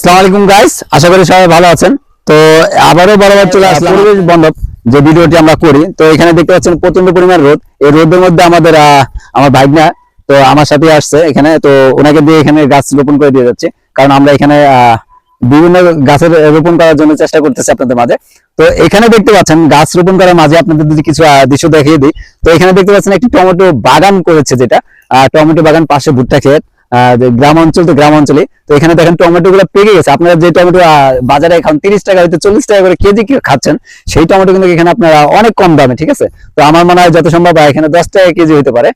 আসসালামু আলাইকুম গাইস, আশা করি সবাই ভালো আছেন। তো আবারও বরাবর চলে আসলাম পরিবেশ বান্ধব যে ভিডিওটি আমরা করি। তো এখানে দেখতে পাচ্ছেন প্রচন্ড পরিমাণ রোদ। এই রোদের মধ্যে আমাদের আমার ভাইগনা তো আমার সাথে আসছে এখানে, তো ওনাকে দিয়ে এখানে গাছ রোপণ করে দিয়ে যাচ্ছে, কারণ আমরা এখানে বিভিন্ন গাছের রোপণ করার জন্য চেষ্টা করতেছি আপনাদের মাঝে। তো এখানে দেখতে পাচ্ছেন গাছ রোপণ করার মাঝে আপনাদের যদি কিছু দৃশ্য দেখিয়ে দিই। তো এখানে দেখতে পাচ্ছেন একটি টমেটো বাগান করেছে, যেটা টমেটো বাগান, পাশে ভুট্টা ক্ষেত। গ্রাম অঞ্চল তো গ্রাম অঞ্চলে তো এখানে দেখেন টমেটো গুলো পেকে গেছে। আপনারা যে টমেটো বাজারে এখন 30 টাকা হইতে 40 টাকা করে কেজি খাচ্ছেন, সেই টমেটো কিন্তু এখানে আপনারা অনেক কম দামে, ঠিক আছে। তো আমার মনে হয় যত সম্ভব এখানে 10 টাকা কেজি হতে পারে।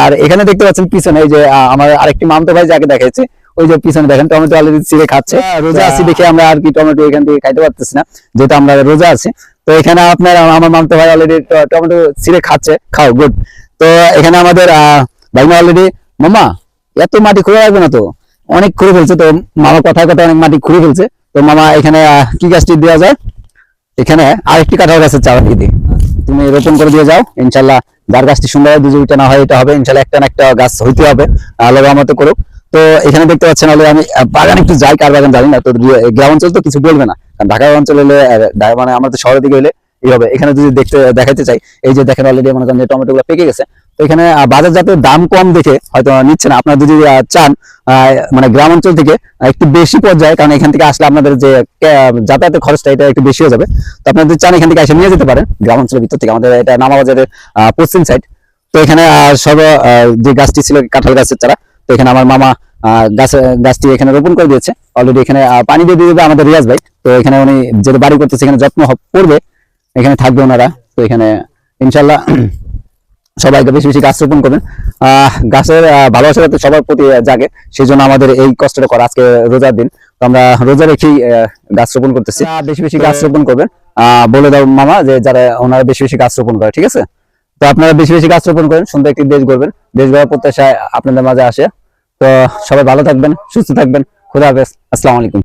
আর এখানে দেখতে পাচ্ছেন পিছনে এই যে আমার আরেকটি মামতো ভাই যাকে দেখাচ্ছে, ওই যে পিছনে দেখেন টমেটো অলরেডি ছিঁড়ে খাচ্ছে। রোজা আছি দেখে আমরা আর কি টমেটো এখান থেকে খাইতে পারতেছি না, যেহেতু আমরা রোজা আছি। তো এখানে আপনার আমার মামতো ভাই অলরেডি টমেটো ছিঁড়ে খাচ্ছে, খাও গুড। তো এখানে আমাদের ভাইমা অলরেডি, মামা এত মাটি খুঁড়ে রাখবে না, তো অনেক খুঁড়ে ফেলছে। তো মামা কথায় কথায় অনেক মাটি খুঁড়ে ফেলছে। তো মামা এখানে কি গাছটি দেওয়া যায়, এখানে আরেকটি কাঁঠাল গাছের চারা দিয়ে দিই, তুমি রোপণ করে দিয়ে যাও। ইনশাল্লাহ যার গাছটি সুন্দর হয়, দুজোটা না হয় এটা হবে ইনশাল্লাহ, একটা না একটা গাছ হইতে হবে, আল্লাহ রহমতে করুক। তো এখানে দেখতে পাচ্ছেন হলে আমি বাগান একটু যাই, কার বাগান জানি না। তো গ্রাম অঞ্চল তো কিছু বলবে না, কারণ ঢাকা অঞ্চল হলে মানে আমরা তো শহরের দিকে হলে এই হবে। এখানে যদি দেখাতে চাই, এই যে দেখেন অলরেডি মনে করেন যে টমেটো গুলো পেকে গেছে। তো এখানে বাজার জাতের দাম কম দেখে হয়তো নিচ্ছে না। আপনারা যদি চান মানে গ্রাম অঞ্চল থেকে একটু বেশি পর্যায়ে, কারণ এখান থেকে আসলে আপনাদের যে যাতায়াতের খরচটা এটা একটু বেশি হয়ে যাবে। তো আপনারা যদি চান এখান থেকে এসে নিয়ে যেতে পারেন গ্রাম অঞ্চলের ভিতর থেকে। আমাদের এটা নামাবাজারের পশ্চিম সাইড। তো এখানে সব যে গাছটি ছিল কাঁঠাল গাছের চারা, তো এখানে আমার মামা গাছটি এখানে রোপণ করে দিয়েছে অলরেডি। এখানে পানি দিয়ে দেবে আমাদের রিয়াজ ভাই। তো এখানে উনি যে বাড়ি করতেছে এখানে যত্ন করবে, এখানে থাকবে ওনারা। তো এখানে ইনশাল্লাহ সবাইকে বেশি বেশি গাছ রোপণ করবেন। গাছের ভালোবাসা যাতে সবার প্রতি জাগে, সেই জন্য আমাদের এই কষ্টটা করা। আজকে রোজার দিন, তো আমরা রোজা রেখেই গাছ রোপণ করতেছি। বেশি বেশি গাছ রোপণ করবেন, বলে দাও মামা যে যারা ওনারা বেশি বেশি গাছ রোপণ করে, ঠিক আছে। তো আপনারা বেশি বেশি গাছ রোপণ করেন, সুন্দর একটি দেশ গড়বেন। দেশ গড়ার প্রত্যাশায় আপনাদের মাঝে আসে। তো সবাই ভালো থাকবেন, সুস্থ থাকবেন। খুদা হাফেজ, আসসালামু আলাইকুম।